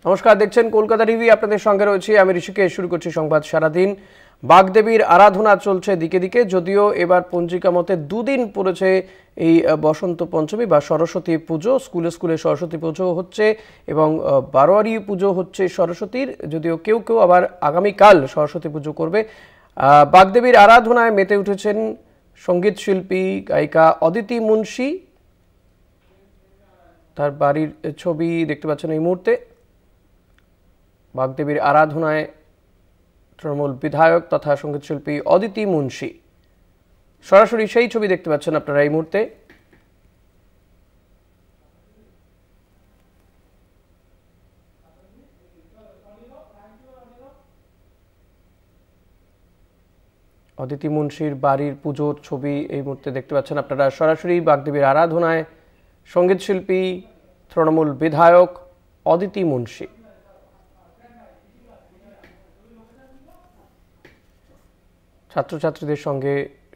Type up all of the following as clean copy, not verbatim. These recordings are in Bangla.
নমস্কার, দেখছেন কলকাতা টিভি। আপনাদের সঙ্গে রয়েছে আমি ঋষিকেশ। শুরু করছি সংবাদ সারাদিন। বাগদেবীর আরাধনা চলছে দিকে দিকে, যদিও এবার পঞ্জিকা মতে দুদিন পড়েছে এই বসন্ত পঞ্চমী বা সরস্বতী পুজো। স্কুলে স্কুলে সরস্বতী পুজো হচ্ছে এবং বারোয়ারি পুজো হচ্ছে সরস্বতীর, যদিও কেউ কেউ আবার আগামীকাল সরস্বতী পুজো করবে। বাগদেবীর আরাধনায় মেতে উঠেছেন সঙ্গীত শিল্পী গায়িকা অদিতি মুন্সি। তার বাড়ির ছবি দেখতে পাচ্ছেন এই মুহূর্তে। বাগদেবীর আরাধনায় তৃণমূল বিধায়ক তথা সঙ্গীত শিল্পী অদিতি মুন্সি, সরাসরি সেই ছবি দেখতে পাচ্ছেন আপনারা এই মুহূর্তে। অদিতি মুন্সির বাড়ির পুজোর ছবি এই মুহূর্তে দেখতে পাচ্ছেন আপনারা সরাসরি। বাগদেবীর আরাধনায় সঙ্গীত শিল্পী তৃণমূল বিধায়ক অদিতি মুন্সি। ছাত্রছাত্রীদের সঙ্গে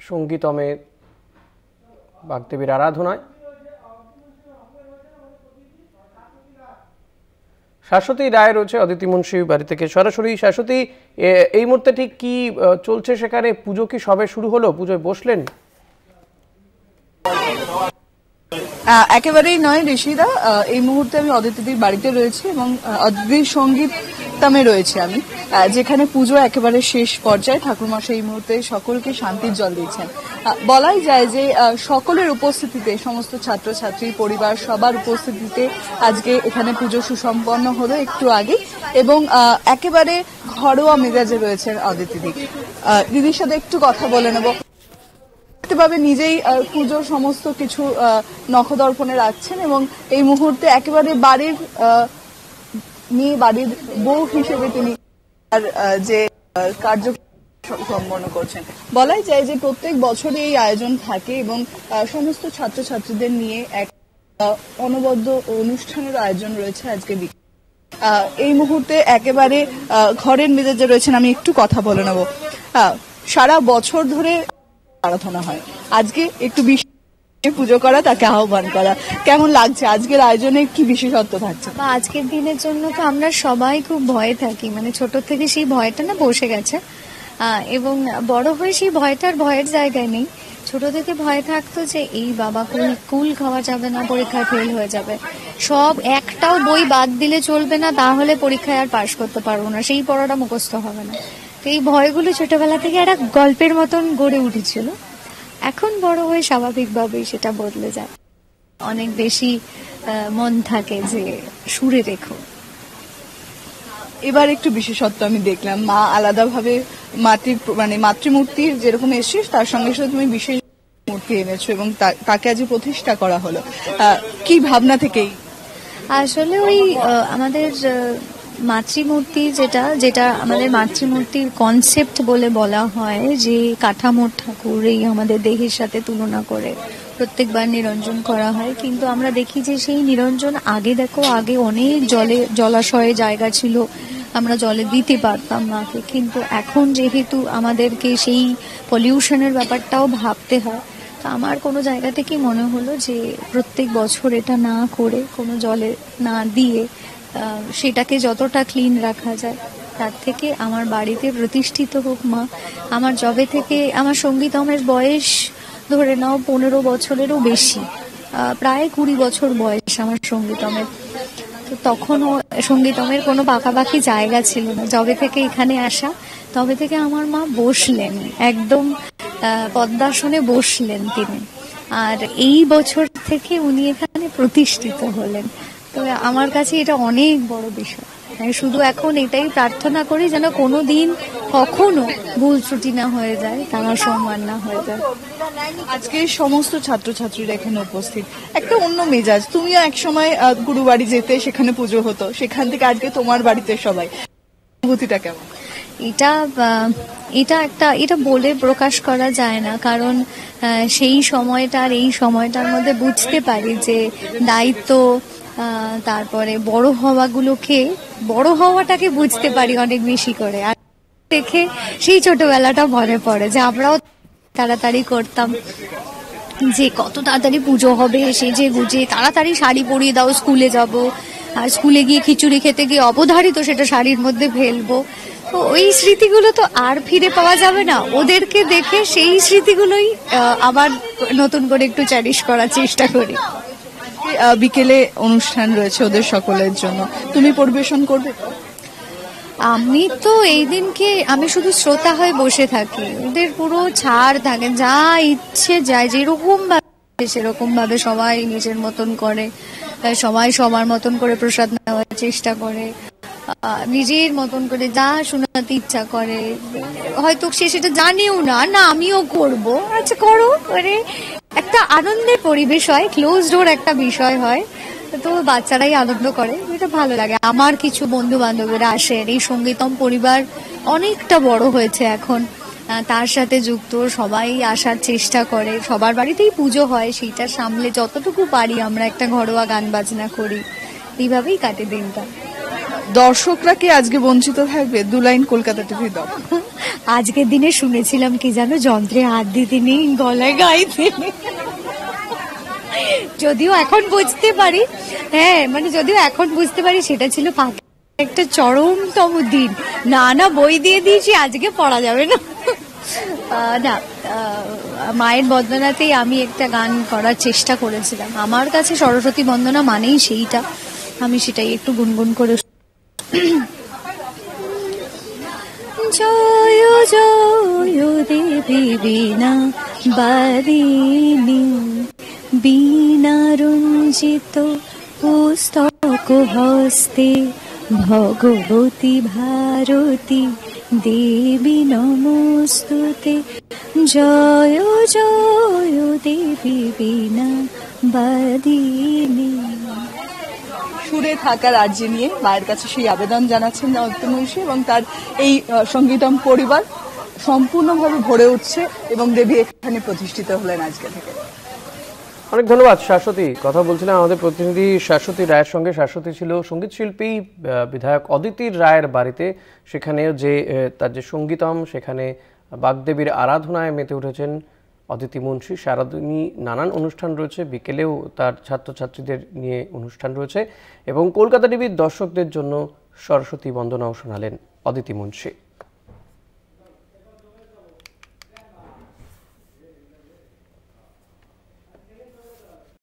সঙ্গীতমে বাগদেবীর আরাধনায়। শাশ্বতী রায় রয়েছে অদিতি মুন্সি বাড়ি থেকে সরাসরি। শাশ্বতী, এই মুহূর্তে ঠিক কি চলছে সেখানে? পুজো কি সবে শুরু হলো? পুজোয় বসলেন? একেবারেই নয় ঋষিদা, এই মুহূর্তে আমি অদিতিদির বাড়িতে রয়েছি এবং অদিতির সঙ্গীতমে রয়েছে আমি, যেখানে পুজো একেবারে শেষ পর্যায়ে। ঠাকুরমশাই এই মুহূর্তে সকলকে শান্তির জল দিচ্ছেন। বলাই যায় যে সকলের উপস্থিতিতে, সমস্ত ছাত্রছাত্রী পরিবার সবার উপস্থিতিতে আজকে এখানে পুজো সুসম্পন্ন হলো একটু আগে, এবং একেবারে ঘরোয়া মেজাজে রয়েছেন অদিতিদি। দিদির সাথে একটু কথা বলে নেব। ভাবে নিজেই পুজোর সমস্ত কিছু নখদর্পণে রাখছেন এবং এই মুহূর্তে একেবারে বাড়ির মেয়ে, বাড়ির বউ হিসেবে তিনি যে কার্য সম্পন্ন করছেন। বলাই যায় যে প্রত্যেক বছরই এই আয়োজন থাকে এবং সমস্ত ছাত্রছাত্রীদের নিয়ে এক অনবদ্য অনুষ্ঠানের আয়োজন রয়েছে আজকে। এই মুহূর্তে একেবারে ঘরের মেজাজে রয়েছেন। আমি একটু কথা বলে নেব। সারা বছর ধরে আরাধনা হয়, আজকে একটু বিশেষ পুজো করা, তাকে আহ্বান করা, কেমন লাগছে? আজকের আয়োজনে কি বিশেষত্ব থাকছে? আজকের দিনের জন্য তো আমরা সবাই খুব ভয়ে থাকি, মানে ছোট থেকে সেই ভয়টা না বসে গেছে, এবং বড় হয়ে সেই ভয়টার ভয়ের জায়গায় নেই। ছোট থেকে ভয় থাকতো যে এই বাবা কুল খাওয়া যাবে না, পরীক্ষায় ফেল হয়ে যাবে, সব একটাও বই বাদ দিলে চলবে না, তাহলে পরীক্ষায় আর পাশ করতে পারবো না, সেই পড়াটা মুখস্থ হবে না। তো এই ভয়গুলো ছোটবেলা থেকে একটা গল্পের মতন গড়ে উঠেছিল। এখন বড় হয়ে স্বাভাবিকভাবেই সেটা বদলে যায়। অনেক বেশি মন থাকে যে সুরে রেখো। এবার একটু বিশেষত্ব আমি দেখলাম, মা আলাদাভাবে মাতৃমূর্তির যেরকম এসেছিস তার সঙ্গে সাথে তুমি বিশেষ মূর্তি এনেছো এবং তাকে আজ প্রতিষ্ঠা করা হলো। কি ভাবনা থেকেই? আসলে ওই আমাদের মাতৃমূর্তি যেটা আমাদের মাতৃমূর্তির কনসেপ্ট বলে বলা হয়, যে কাঠামোর ঠাকুর এই আমাদের দেহের সাথে তুলনা করে প্রত্যেকবার নিরঞ্জন করা হয়, কিন্তু আমরা দেখি যে সেই নিরঞ্জন আগে অনেক জলাশয়ে জায়গা ছিল, আমরা জলে দিতে পারতাম মাকে, কিন্তু এখন যেহেতু আমাদেরকে সেই পলিউশনের ব্যাপারটাও ভাবতে হয়, তো আমার কোনো জায়গা থেকে মনে হলো যে প্রত্যেক বছর এটা না করে, কোনো জলে না দিয়ে সেটাকে যতটা ক্লিন রাখা যায় তার থেকে আমার বাড়িতে প্রতিষ্ঠিত হোক মা। আমার জবে থেকে আমার সঙ্গীতমের বয়স ধরে নাও 15 বছরেরও বেশি, প্রায় 20 বছর বয়স আমার সঙ্গীতমের। তো তখনও সঙ্গীতমের কোনো পাকাপাকি জায়গা ছিল না। জবে থেকে এখানে আসা, তবে থেকে আমার মা বসলেন, একদম পদ্মাসনে বসলেন তিনি, আর এই বছর থেকে উনি এখানে প্রতিষ্ঠিত হলেন। তো আমার কাছে এটা অনেক বড় বিষয়। আমি শুধু এখন এটাই প্রার্থনা করি যেন কোনো দিন কখনো ভুল ত্রুটি না হয়ে যায়, তার সম্মান না হয়ে যায়। আজকে সমস্ত ছাত্রছাত্রীরা এখানে উপস্থিত, একটা অন্য মেজাজ। তুমিও এক সময় গুরু বাড়ি যেতে, সেখানে পুজো হতো, সেখান থেকে আজকে তোমার বাড়িতে সবাই, অনুভূতিটা কেমন? এটা বলে প্রকাশ করা যায় না, কারণ সেই সময়টা আর এই সময়টার মধ্যে বুঝতে পারি যে দায়িত্ব, তারপরে বড় হওয়াটাকে বুঝতে পারি অনেক বেশি করে। আর দেখে সেই ছোটবেলাটা মনে পড়ে যে আমরাও তাড়াতাড়ি করতাম, যে কত তাড়াতাড়ি পুজো হবে, সেজে গুজে তাড়াতাড়ি শাড়ি পরিয়ে দাও, স্কুলে যাব, আর স্কুলে গিয়ে খিচুড়ি খেতে গিয়ে অবধারিত সেটা শাড়ির মধ্যে ফেলবো। তো ওই স্মৃতিগুলো তো আর ফিরে পাওয়া যাবে না, ওদেরকে দেখে সেই স্মৃতিগুলোই আবার নতুন করে একটু চ্যারিশ করার চেষ্টা করি। বিকেলে অনুষ্ঠান রয়েছে ওদের সকলের জন্য, তুমি পরিবেশন করবে? আমি তো এই দিনকে আমি শুধু শ্রোতা হয়ে বসে থাকি, ওদের পুরো ছাড় থাকে, যা ইচ্ছে যায়, যেরকম ভাবে সেরকম ভাবে সবাই নিজের মতন করে, সবাই সবার মতন করে প্রসাদ নেওয়ার চেষ্টা করে, নিজের মতন করে যা শোনাতে ইচ্ছা করে, হয়তো সে সেটা জানেও না, না আমিও করব, আচ্ছা করো, মানে একটা আনন্দের পরিবেশ হয়, ক্লোজ ডোর একটা বিষয় হয়, তো বাচ্চারাই আনন্দ করে, এটা ভালো লাগে। আমার কিছু বন্ধু বান্ধবীরা আসেন, এই সঙ্গীতম পরিবার অনেকটা বড় হয়েছে এখন, তার সাথে যুক্ত, সবাই আসার চেষ্টা করে, সবার বাড়িতেই পুজো হয়, সেইটা সামলে যতটুকু পারি আমরা একটা ঘরোয়া গান বাজনা করি, এইভাবেই কাটে দিনটা। দর্শকরা কি আজকে বঞ্চিত থাকবে? 2 লাইন কলকাতা টিভি দাও। আজকের দিনে শুনেছিলাম কি জানো, যন্ত্রে হাত দিতে নেই, গলায় গাইতে নেই। যদিও এখন বুঝতে পারি, হ্যাঁ মানে যদিও এখন বুঝতে পারি সেটা ছিল একটা চরমতম দিন, না বই দিয়ে দিয়েছি, আজকে পড়া যাবে না। না, মায়ের বন্দনাতেই আমি একটা গান করার চেষ্টা করেছিলাম, আমার কাছে সরস্বতী বন্দনা মানেই সেইটা, আমি সেটাই একটু গুনগুন করে। জয় জয় দেবী বীণা বারিণী, বীণা রঞ্জিত পুস্তক হস্তে, ভগবতী ভারতী দেবী নমস্তুতে, জয় জয় দেবী বীণা বারিণী। সুরে থাকার আর্জি নিয়ে মায়ের কাছে সেই আবেদন জানাচ্ছেন অদ্যময়ী, এবং তার এই সঙ্গীতম পরিবার সম্পূর্ণভাবে ভরে উঠছে এবং দেবী এখানে প্রতিষ্ঠিত হলেন আজকে থেকে। অনেক ধন্যবাদ শাশ্বতী। কথা বলছিলাম আমাদের প্রতিনিধি শাশ্বতী রায়ের সঙ্গে। শাশ্বতী ছিল সঙ্গীত শিল্পী বিধায়ক অদিতির রায়ের বাড়িতে, সেখানে যে তার যে সঙ্গীতম, সেখানে বাগদেবীর আরাধনায় মেতে উঠেছেন অদিতি মুন্সি। সারাদিনই নানান অনুষ্ঠান রয়েছে, বিকেলেও তার ছাত্রছাত্রীদের নিয়ে অনুষ্ঠান রয়েছে এবং কলকাতা টিভির দর্শকদের জন্য সরস্বতী বন্দনাও শোনালেন অদিতি মুন্সি।